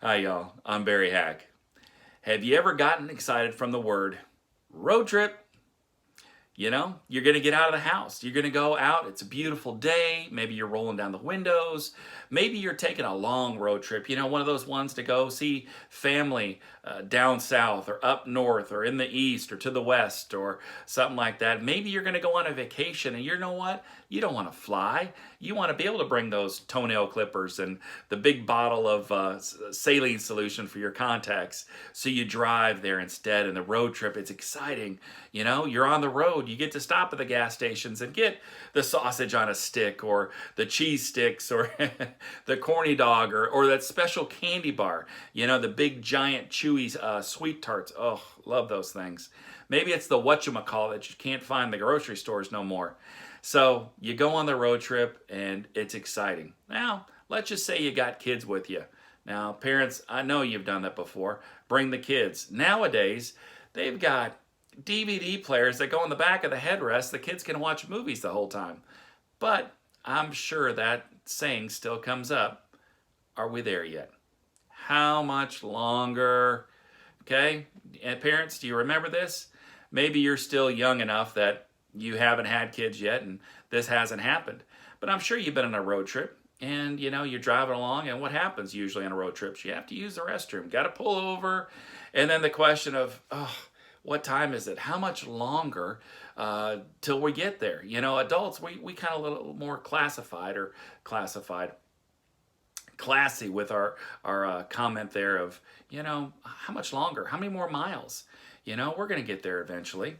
Hi, y'all. I'm Barry Hack. Have you ever gotten excited from the word road trip? You know, you're going to get out of the house. You're going to go out. It's a beautiful day. Maybe you're rolling down the windows. Maybe you're taking a long road trip. You know, one of those ones to go see family down south or up north or in the east or to the west or something like that. Maybe you're going to go on a vacation and you know what? You don't want to fly. You want to be able to bring those toenail clippers and the big bottle of saline solution for your contacts. So you drive there instead. And the road trip, it's exciting. You know, you're on the road. You get to stop at the gas stations and get the sausage on a stick or the cheese sticks or the corny dog or that special candy bar. You know, the big giant chewy sweet tarts. Oh, love those things. Maybe it's the whatchamacallit that you can't find in the grocery stores no more. So you go on the road trip and it's exciting. Now, let's just say you got kids with you. Now, parents, I know you've done that before. Bring the kids. Nowadays, they've got DVD players that go in the back of the headrest. The kids can watch movies the whole time. But I'm sure that saying still comes up. Are we there yet? How much longer? Okay, and parents, do you remember this? Maybe you're still young enough that you haven't had kids yet and this hasn't happened. But I'm sure you've been on a road trip and you know you're driving along, and what happens usually on a road trip? You have to use the restroom, got to pull over, and then the question of, oh, what time is it? How much longer till we get there? You know, adults, we kind of a little more classified classy with our comment there of, you know, how much longer? How many more miles? You know, we're going to get there eventually.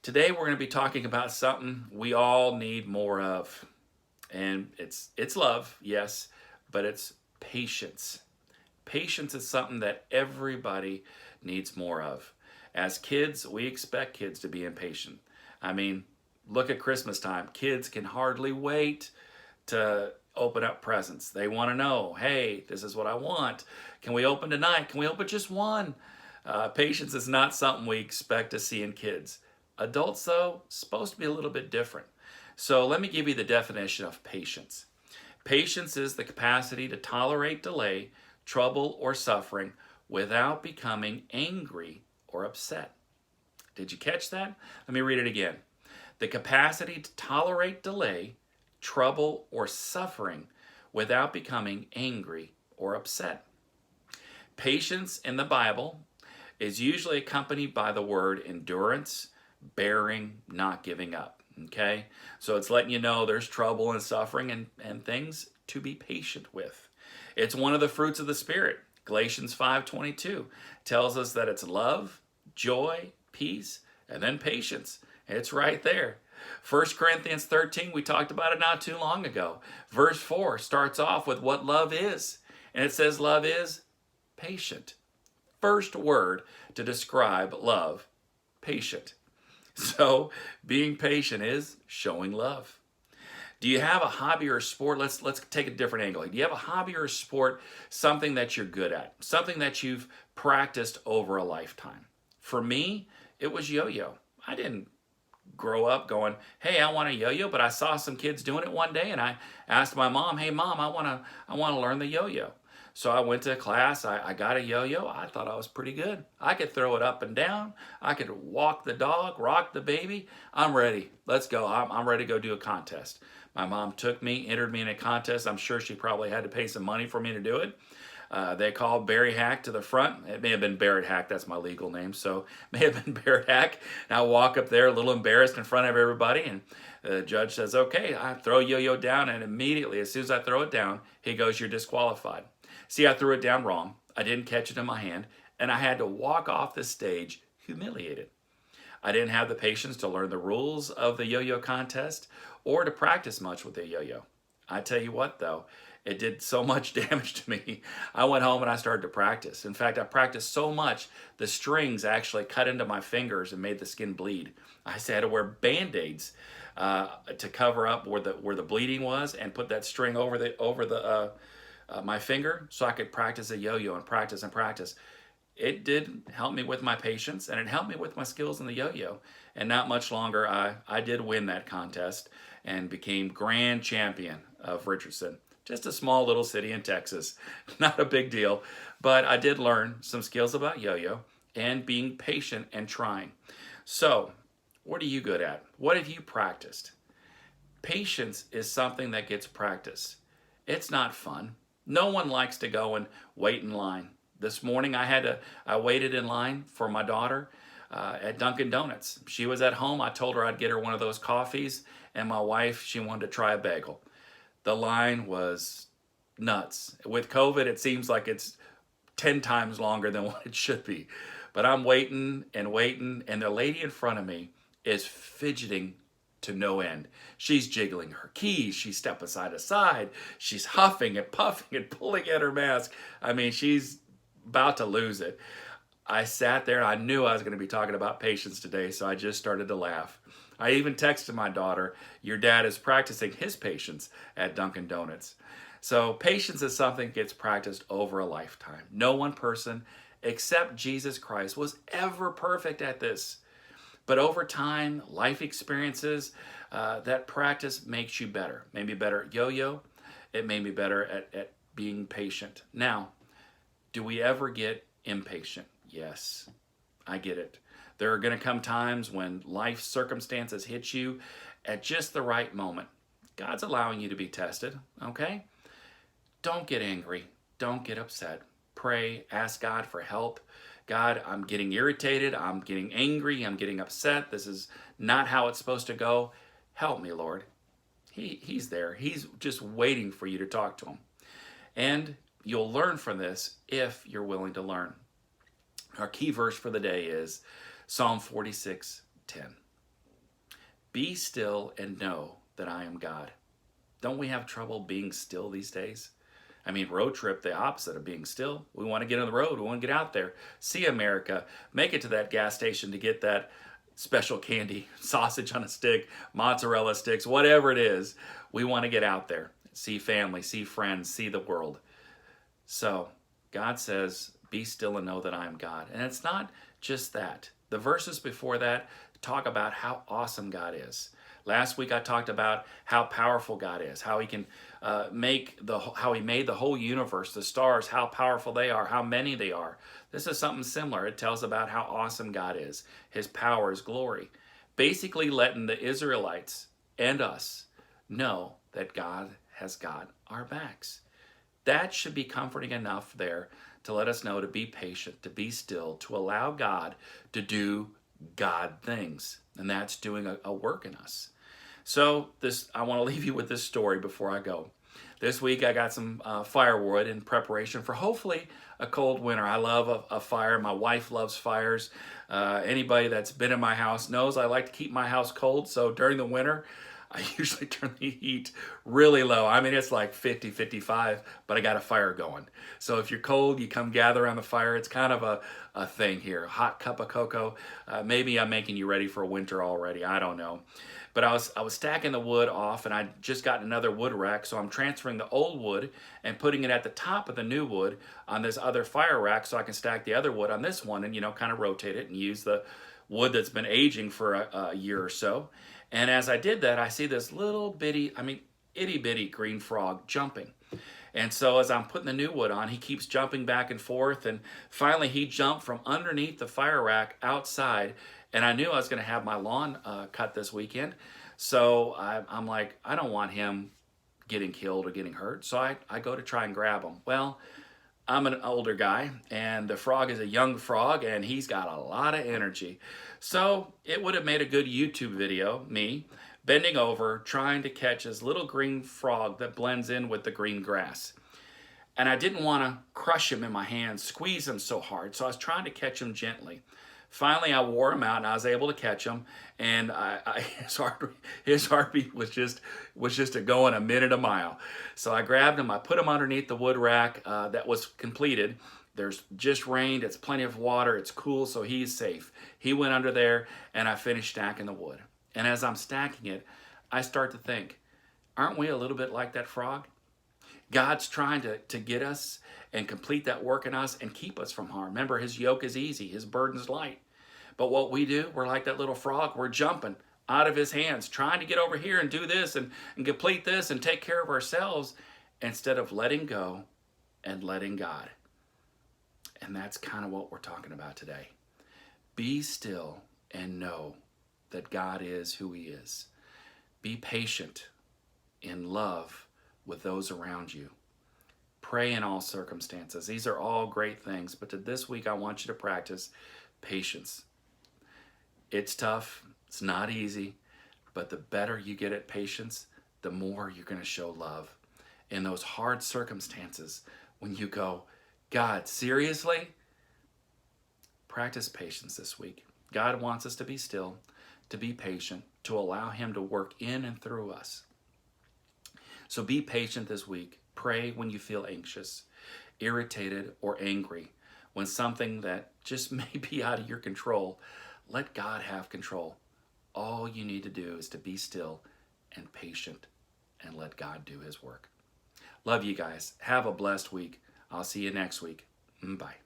Today we're going to be talking about something we all need more of. And it's love, yes, but it's patience. Patience is something that everybody needs more of. As kids, we expect kids to be impatient. I mean, look at Christmas time. Kids can hardly wait to open up presents. They want to know, hey, this is what I want. Can we open tonight? Can we open just one? Patience is not something we expect to see in kids. Adults, though, supposed to be a little bit different. So let me give you the definition of patience. Patience is the capacity to tolerate delay, trouble, or suffering without becoming angry or upset. Did you catch that? Let me read it again. The capacity to tolerate delay, trouble, or suffering without becoming angry or upset. Patience in the Bible is usually accompanied by the word endurance, bearing, not giving up. Okay? So it's letting you know there's trouble and suffering and things to be patient with. It's one of the fruits of the Spirit. Galatians 5:22 tells us that it's love, joy, peace, and then patience. It's right there. 1 Corinthians 13, we talked about it not too long ago. Verse 4 starts off with what love is. And it says love is patient. First word to describe love, patient. So being patient is showing love. Do you have a hobby or a sport? Let's take a different angle. Do you have a hobby or a sport, something that you're good at, something that you've practiced over a lifetime? For me, it was yo-yo. I didn't grow up going, hey, I want a yo-yo, but I saw some kids doing it one day and I asked my mom, hey mom, I want to learn the yo-yo. So I went to a class, I got a yo-yo. I thought I was pretty good. I could throw it up and down. I could walk the dog, rock the baby. I'm ready. Let's go. I'm ready to go do a contest. My mom took me, entered me in a contest. I'm sure she probably had to pay some money for me to do it. They called Barry Hack to the front. It may have been Barrett Hack. That's my legal name. So it may have been Barrett Hack. And I walk up there a little embarrassed in front of everybody. And the judge says, okay, I throw yo-yo down. And immediately, as soon as I throw it down, he goes, you're disqualified. See, I threw it down wrong. I didn't catch it in my hand. And I had to walk off the stage humiliated. I didn't have the patience to learn the rules of the yo-yo contest or to practice much with the yo-yo. I tell you what, though, it did so much damage to me. I went home and I started to practice. In fact, I practiced so much, the strings actually cut into my fingers and made the skin bleed. I had to wear Band-Aids to cover up where the bleeding was and put that string over my finger so I could practice a yo-yo and practice and practice. It did help me with my patience, and it helped me with my skills in the yo-yo. And not much longer, I did win that contest and became grand champion of Richardson. Just a small little city in Texas. Not a big deal. But I did learn some skills about yo-yo and being patient and trying. So, what are you good at? What have you practiced? Patience is something that gets practiced. It's not fun. No one likes to go and wait in line. This morning I waited in line for my daughter at Dunkin' Donuts. She was at home. I told her I'd get her one of those coffees, and my wife, she wanted to try a bagel. The line was nuts. With COVID, it seems like it's 10 times longer than what it should be. But I'm waiting and waiting, and the lady in front of me is fidgeting to no end. She's jiggling her keys. She's stepping side to side. She's huffing and puffing and pulling at her mask. I mean, she's about to lose it. I sat there. I knew I was going to be talking about patience today, so I just started to laugh. I even texted my daughter, your dad is practicing his patience at Dunkin' Donuts. So patience is something that gets practiced over a lifetime. No one person except Jesus Christ was ever perfect at this. But over time, life experiences, that practice makes you better. Maybe better at yo-yo. It made me better at being patient. Now, do we ever get impatient? Yes, I get it. There are going to come times when life circumstances hit you at just the right moment. God's allowing you to be tested, okay? Don't get angry. Don't get upset. Pray, ask God for help. God, I'm getting irritated. I'm getting angry. I'm getting upset. This is not how it's supposed to go. Help me, Lord. He's there. He's just waiting for you to talk to him. And you'll learn from this if you're willing to learn. Our key verse for the day is Psalm 46:10. Be still and know that I am God. Don't we have trouble being still these days? I mean, road trip, the opposite of being still. We want to get on the road. We want to get out there, see America, make it to that gas station to get that special candy, sausage on a stick, mozzarella sticks, whatever it is. We want to get out there, see family, see friends, see the world. So God says, be still and know that I am God. And it's not just that. The verses before that talk about how awesome God is. Last week I talked about how powerful God is, how He can how He made the whole universe, the stars, how powerful they are, how many they are. This is something similar. It tells about how awesome God is, His power, His glory. Basically letting the Israelites and us know that God has got our backs. That should be comforting enough there to let us know to be patient, to be still, to allow God to do God things. And that's doing a work in us. So I want to leave you with this story before I go. This week I got some firewood in preparation for hopefully a cold winter. I love a fire. My wife loves fires. Anybody that's been in my house knows I like to keep my house cold. So during the winter, I usually turn the heat really low. I mean, it's like 50, 55, but I got a fire going. So if you're cold, you come gather around the fire. It's kind of a thing here. A hot cup of cocoa. Maybe I'm making you ready for winter already. I don't know. But I was stacking the wood off, and I just got another wood rack, so I'm transferring the old wood and putting it at the top of the new wood on this other fire rack so I can stack the other wood on this one and, kind of rotate it and use the wood that's been aging for a year or so. And as I did that, I see this little bitty, itty bitty green frog jumping. And so as I'm putting the new wood on, he keeps jumping back and forth. And finally he jumped from underneath the fire rack outside. And I knew I was going to have my lawn cut this weekend. So I'm like, I don't want him getting killed or getting hurt. So I go to try and grab him. Well, I'm an older guy, and the frog is a young frog, and he's got a lot of energy. So it would have made a good YouTube video, me bending over, trying to catch this little green frog that blends in with the green grass. And I didn't want to crush him in my hands, squeeze him so hard, so I was trying to catch him gently. Finally, I wore him out, and I was able to catch him. And his heartbeat was just going a minute a mile. So I grabbed him. I put him underneath the wood rack that was completed. There's just rained. It's plenty of water. It's cool, so he's safe. He went under there, and I finished stacking the wood. And as I'm stacking it, I start to think, aren't we a little bit like that frog? God's trying to get us and complete that work in us and keep us from harm. Remember, His yoke is easy. His burden's light. But what we do, we're like that little frog. We're jumping out of His hands, trying to get over here and do this and complete this and take care of ourselves. instead of letting go and letting God. And that's kind of what we're talking about today. Be still and know that God is who he is. Be patient in love with those around you. Pray in all circumstances. These are all great things, but this week I want you to practice patience. It's tough. It's not easy, but the better you get at patience, the more you're going to show love. In those hard circumstances, when you go, God, seriously? Practice patience this week. God wants us to be still, to be patient, to allow him to work in and through us. So be patient this week. Pray when you feel anxious, irritated, or angry. When something that just may be out of your control, let God have control. All you need to do is to be still and patient and let God do his work. Love you guys. Have a blessed week. I'll see you next week. Bye.